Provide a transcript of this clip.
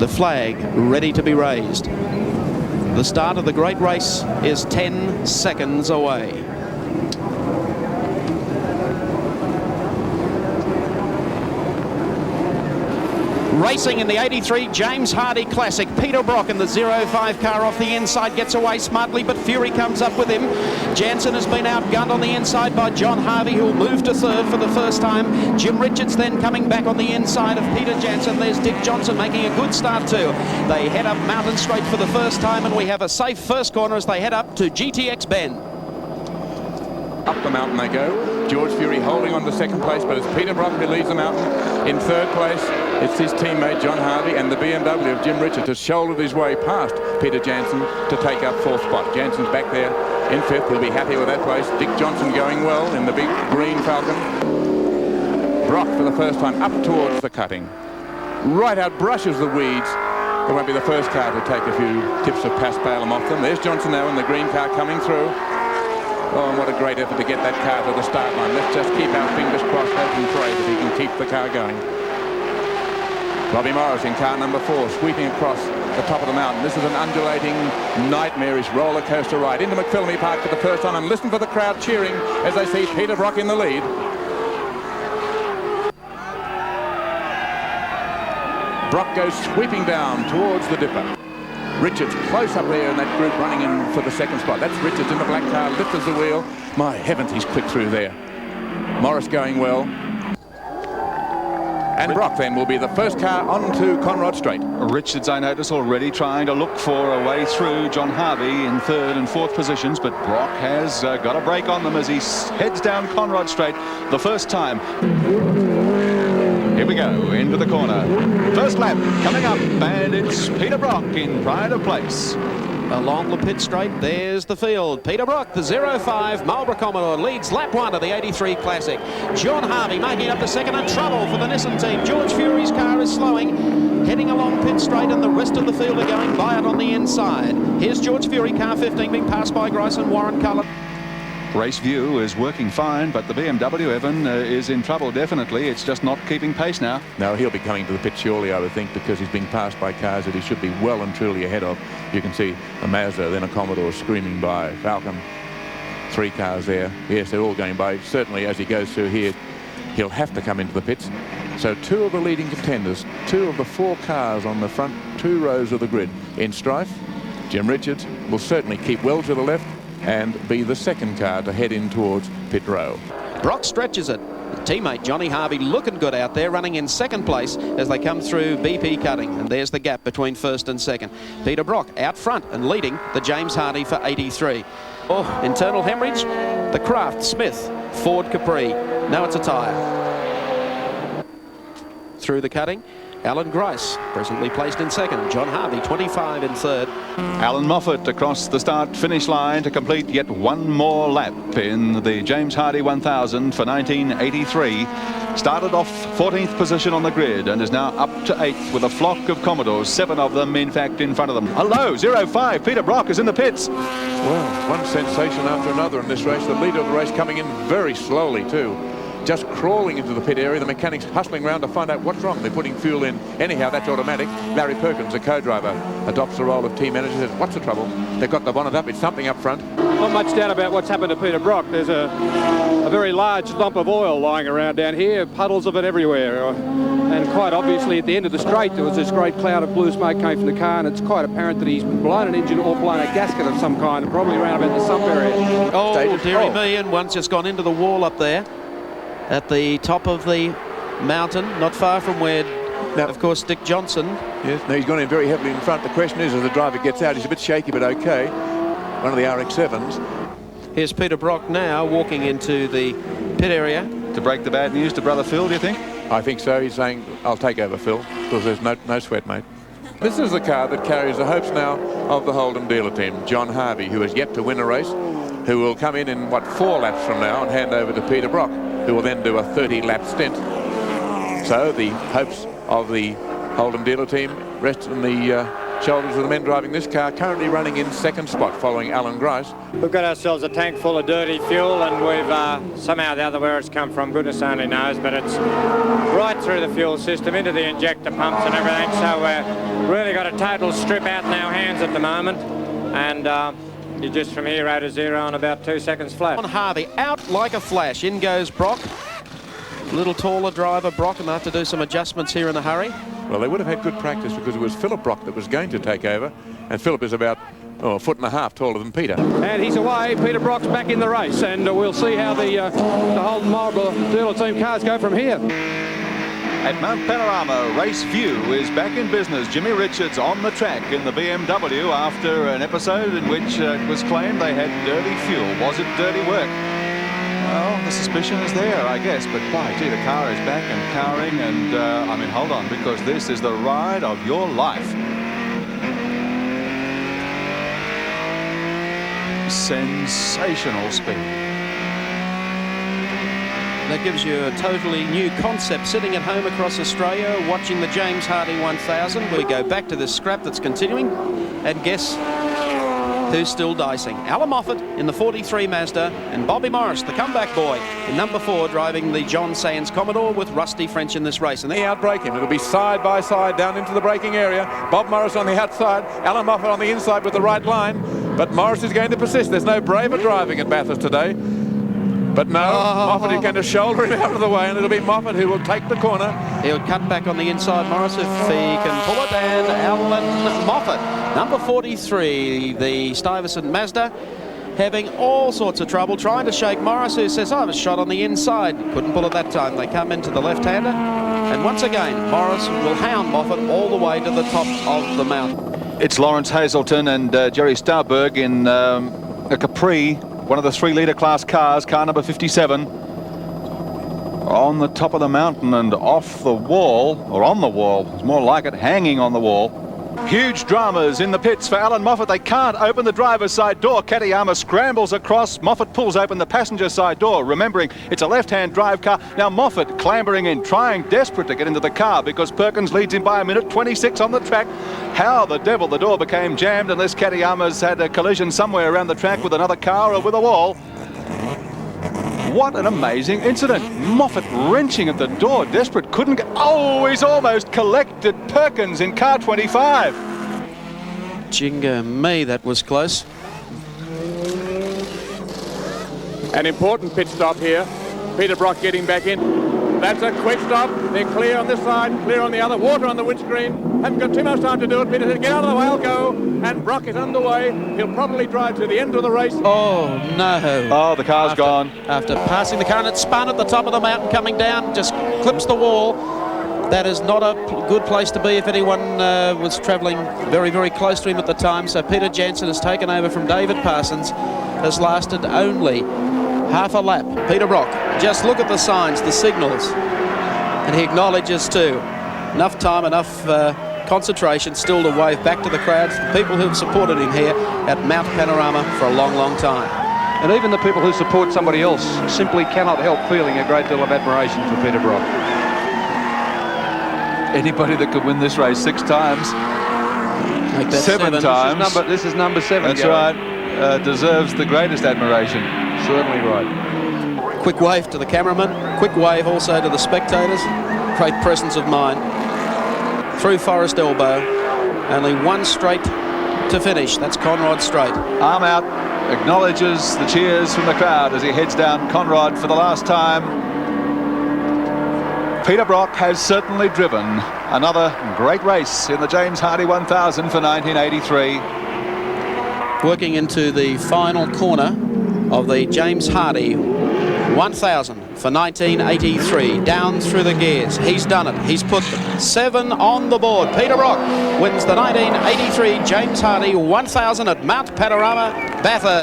The flag ready to be raised. The start of the great race is 10 seconds away. Racing in the 83 James Hardie Classic. Peter Brock in the 05 car off the inside gets away smartly, but Fury comes up with him. Jansen has been outgunned on the inside by John Harvey, who will move to third for the first time. Jim Richards then coming back on the inside of Peter Jansen. There's Dick Johnson making a good start too. They head up Mountain Straight for the first time, and we have a safe first corner as they head up to GTX Bend. Up the mountain they go. George Fury holding on to second place, but it's Peter Brock who leads the mountain. In third place, it's his teammate John Harvey, and the BMW of Jim Richards has shouldered his way past Peter Jansen to take up fourth spot. Jansen's back there in fifth. He'll be happy with that place. Dick Johnson going well in the big green Falcon. Brock for the first time up towards the cutting. Right out brushes the weeds. It won't be the first car to take a few tips of Paspalum off them. There's Johnson now in the green car coming through. Oh, and what a great effort to get that car to the start line. Let's just keep our fingers crossed, hope and pray that he can keep the car going. Robbie Morris in car number 4, sweeping across the top of the mountain. This is an undulating, nightmarish roller coaster ride into McPhillamy Park for the first time, and listen for the crowd cheering as they see Peter Brock in the lead. Brock goes sweeping down towards the dipper. Richards close up there in that group running in for the second spot. That's Richards in the black car, lifts the wheel. My heavens, he's quick through there. Morris going well. And Brock then will be the first car onto Conrod Straight. Richards, I notice, already trying to look for a way through John Harvey in third and fourth positions, but Brock has got a break on them as he heads down Conrod Straight the first time. Here we go, into the corner. First lap coming up, and it's Peter Brock in pride of place. Along the pit straight, there's the field. Peter Brock, the 05 Marlborough Commodore, leads lap 1 of the 83 Classic. John Harvey making up the second, and trouble for the Nissan team. George Fury's car is slowing, heading along pit straight, and the rest of the field are going by it on the inside. Here's George Fury, car 15, being passed by Grice and Warren Cullen. Race view is working fine, but the BMW, Evan, is in trouble, definitely. It's just not keeping pace now. No, he'll be coming to the pit surely, I would think, because he's being passed by cars that he should be well and truly ahead of. You can see a Mazda, then a Commodore screaming by. Falcon, 3 cars there. Yes, they're all going by. Certainly, as he goes through here, he'll have to come into the pits. So 2 of the leading contenders, 2 of the 4 cars on the front 2 rows of the grid in strife. Jim Richards will certainly keep well to the left and be the second car to head in towards pit row. Brock stretches it. Teammate Johnny Harvey looking good out there, running in second place as they come through BP cutting, and there's the gap between first and second. Peter Brock out front and leading the James Hardie for 83. Oh, internal hemorrhage. The Kraft Smith Ford Capri. Now it's a tyre. Through the cutting, Allan Grice, presently placed in second. John Harvey, 25 in third. Allan Moffat across the start-finish line to complete yet one more lap in the James Hardie 1000 for 1983. Started off 14th position on the grid and is now up to 8th with a flock of Commodores, 7 of them, in fact, in front of them. Hello, 05, Peter Brock is in the pits. Well, one sensation after another in this race. The leader of the race coming in very slowly, too. Just crawling into the pit area, the mechanics hustling around to find out what's wrong. They're putting fuel in. Anyhow, that's automatic. Larry Perkins, the co-driver, adopts the role of team manager, says, what's the trouble? They've got the bonnet up. It's something up front. Not much doubt about what's happened to Peter Brock. There's a very large lump of oil lying around down here, puddles of it everywhere. And quite obviously at the end of the straight, there was this great cloud of blue smoke came from the car, and it's quite apparent that he's blown an engine or blown a gasket of some kind, probably around about the sump area. Oh, dearie me, and one's just gone into the wall up there at the top of the mountain, not far from where, of course, Dick Johnson. Yes, no, he's gone in very heavily in front. The question is, as the driver gets out, he's a bit shaky, but okay. One of the RX-7s. Here's Peter Brock now walking into the pit area. To break the bad news to brother Phil, do you think? I think so. He's saying, I'll take over, Phil, because there's no sweat, mate. This is the car that carries the hopes now of the Holden dealer team. John Harvey, who has yet to win a race, who will come in, 4 laps from now and hand over to Peter Brock, who will then do a 30-lap stint. So the hopes of the Holden dealer team rest in the shoulders of the men driving this car, currently running in second spot following Allan Grice. We've got ourselves a tank full of dirty fuel, and we've somehow or the other, where it's come from, goodness only knows, but it's right through the fuel system, into the injector pumps and everything, so we've really got a total strip out in our hands at the moment, and you're just from hero to zero in about 2 seconds flat. On Harvey, out like a flash. In goes Brock. A little taller driver, Brock, and they have to do some adjustments here in a hurry. Well, they would have had good practice because it was Philip Brock that was going to take over, and Philip is about a foot and a half taller than Peter. And he's away. Peter Brock's back in the race, and we'll see how the Holden Marlborough dealer team cars go from here. At Mount Panorama, Race View is back in business. Jimmy Richards on the track in the BMW after an episode in which it was claimed they had dirty fuel. Was it dirty work? Well, the suspicion is there, I guess, but by gee, the car is back and powering, and I mean, hold on, because this is the ride of your life. Sensational speed. That gives you a totally new concept. Sitting at home across Australia, watching the James Hardie 1000. We go back to this scrap that's continuing, and guess who's still dicing? Allan Moffat in the 43 Mazda, and Bobby Morris, the comeback boy, in number 4, driving the John Sands Commodore with Rusty French in this race. And They outbrake him. It'll be side by side down into the braking area. Bob Morris on the outside, Allan Moffat on the inside with the right line. But Morris is going to persist. There's no braver driving at Bathurst today. But no, Moffat is going to shoulder him out of the way, and it'll be Moffat who will take the corner. He'll cut back on the inside, Morris, if he can pull it, and Allan Moffat, number 43, the Stuyvesant Mazda, having all sorts of trouble trying to shake Morris, who says, I was shot on the inside. Couldn't pull it that time. They come into the left-hander, and once again, Morris will hound Moffat all the way to the top of the mountain. It's Lawrence Hazelton and Jerry Starberg in a Capri, one of the 3-litre class cars, car number 57, on the top of the mountain and off the wall, or on the wall, it's more like it, hanging on the wall. Huge dramas in the pits for Allan Moffat. They can't open the driver's side door. Katayama scrambles across. Moffat pulls open the passenger side door, remembering it's a left-hand drive car. Now Moffat clambering in, trying desperate to get into the car because Perkins leads him by a minute, 26 on the track. How the devil the door became jammed unless Katayama's had a collision somewhere around the track with another car or with a wall. What an amazing incident. Moffat wrenching at the door, desperate, couldn't get... Oh, he's almost collected Perkins in car 25. Jingo me, that was close. An important pit stop here. Peter Brock getting back in. That's a quick stop. They're clear on this side, clear on the other. Water on the windscreen. Haven't got too much time to do it. Peter said, get out of the way, I'll go. And Brock is underway. He'll probably drive to the end of the race. Oh, no. Oh, the car's gone. After passing the car, and it spun at the top of the mountain, coming down, just clips the wall. That is not a good place to be if anyone was travelling very, very close to him at the time. So Peter Jansen has taken over from David Parsons, has lasted only half a lap. Peter Brock, just look at the signs, the signals, and he acknowledges too. Enough time, enough concentration still to wave back to the crowds, the people who have supported him here at Mount Panorama for a long, long time. And even the people who support somebody else simply cannot help feeling a great deal of admiration for Peter Brock. Anybody that could win this race 6 times, Make that 7 times. This is number 7. That's right. Deserves the greatest admiration. Certainly right. Quick wave to the cameraman, quick wave also to the spectators. Great presence of mind. Through Forest Elbow, only one straight to finish. That's Conrod Straight. Arm out, acknowledges the cheers from the crowd as he heads down Conrod for the last time. Peter Brock has certainly driven another great race in the James Hardie 1000 for 1983. Working into the final corner of the James Hardie 1000 for 1983, down through the gears. He's done it. He's put 7 on the board. Peter Brock wins the 1983 James Hardie 1000 at Mount Panorama Bathurst.